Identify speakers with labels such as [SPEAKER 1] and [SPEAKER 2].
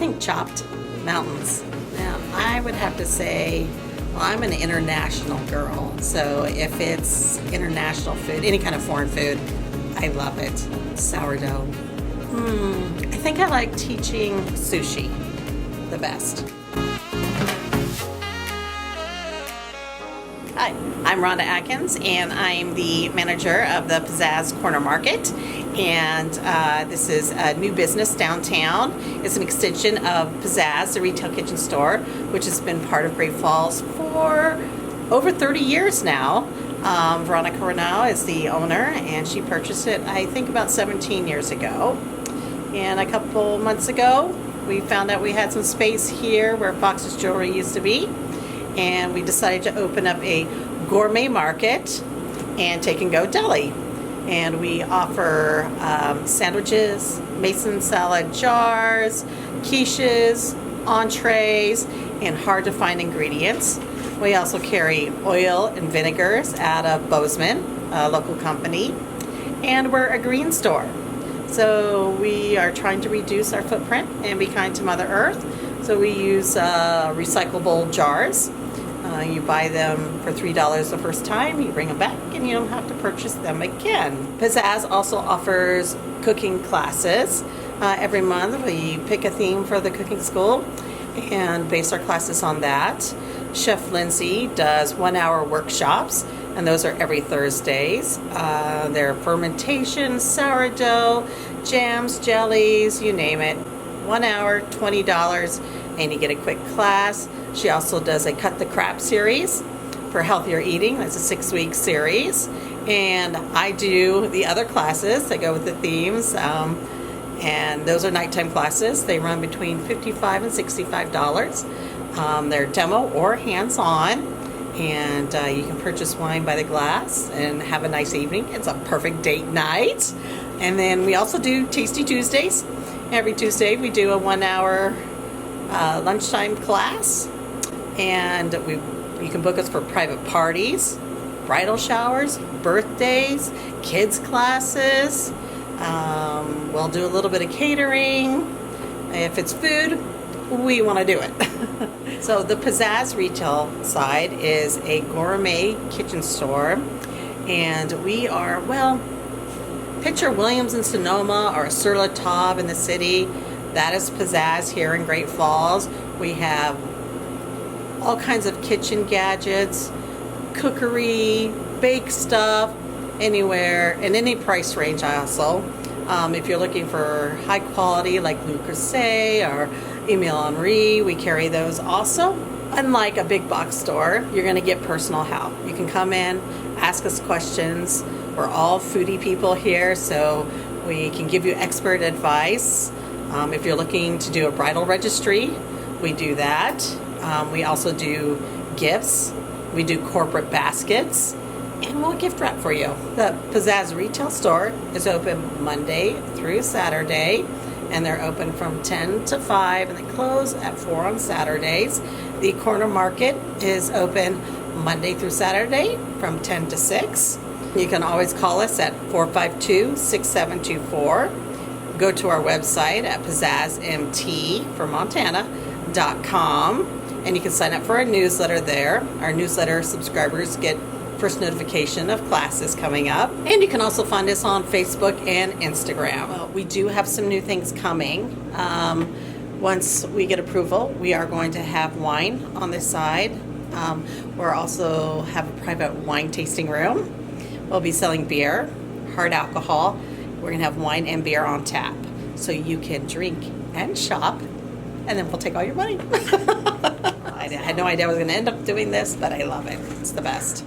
[SPEAKER 1] think chopped mountains. Now, I would have to say, well, I'm an international girl, so if it's international food, any kind of foreign food, I love it. Sourdough. I think I like teaching sushi the best. Hi, I'm Rhonda Atkins, and I'm the manager of the Pizazz Corner Market. And this is a new business downtown. It's an extension of Pizazz, the retail kitchen store, which has been part of Great Falls for over 30 years now. Veronica Renau is the owner, and she purchased it, I think, about 17 years ago. And a couple months ago, we found out we had some space here where Fox's Jewelry used to be, and we decided to open up a gourmet market and take and go deli. And we offer sandwiches, mason salad jars, quiches, entrees, and hard to find ingredients. We also carry oil and vinegars out of Bozeman, a local company, and we're a green store. So we are trying to reduce our footprint and be kind to Mother Earth. So we use recyclable jars. You buy them for $3 the first time, you bring them back, and you don't have to purchase them again. Pizazz also offers cooking classes. Every month we pick a theme for the cooking school and base our classes on that. Chef Lindsay does 1-hour workshops, and those are every Thursdays. They're fermentation, sourdough, jams, jellies, you name it. 1 hour, $20, and you get a quick class. She also does a Cut the Crap series for healthier eating. That's a 6-week series. And I do the other classes that go with the themes. And those are nighttime classes. They run between $55 and $65. They're demo or hands-on. And you can purchase wine by the glass and have a nice evening. It's a perfect date night. And then we also do Tasty Tuesdays. Every Tuesday we do a 1-hour lunchtime class. And you can book us for private parties, bridal showers, birthdays, kids classes. We'll do a little bit of catering. If it's food, we want to do it. So the Pizazz retail side is a gourmet kitchen store, and we are, well, picture Williams in Sonoma or Sur La Table in the city. That is Pizazz here in Great Falls. We have all kinds of kitchen gadgets, cookery, bake stuff, anywhere, in any price range also. If you're looking for high quality like Le Creuset or Emile Henry, we carry those also. Unlike a big box store, you're going to get personal help. You can come in, ask us questions. We're all foodie people here, so we can give you expert advice. If you're looking to do a bridal registry, we do that. We also do gifts. We do corporate baskets, and we'll gift wrap for you. The Pizazz retail store is open Monday through Saturday, and they're open from 10 to 5, and they close at 4 on Saturdays. The corner market is open Monday through Saturday from 10 to 6. You can always call us at 452-6724. Go to our website at pizazzmt.com, and you can sign up for our newsletter there. Our newsletter subscribers get first notification of classes coming up. And you can also find us on Facebook and Instagram. Well, we do have some new things coming. Once we get approval, we are going to have wine on this side. We'll also have a private wine tasting room. We'll be selling beer, hard alcohol. We're going to have wine and beer on tap, so you can drink and shop, and then we'll take all your money. I had no idea I was going to end up doing this, but I love it. It's the best.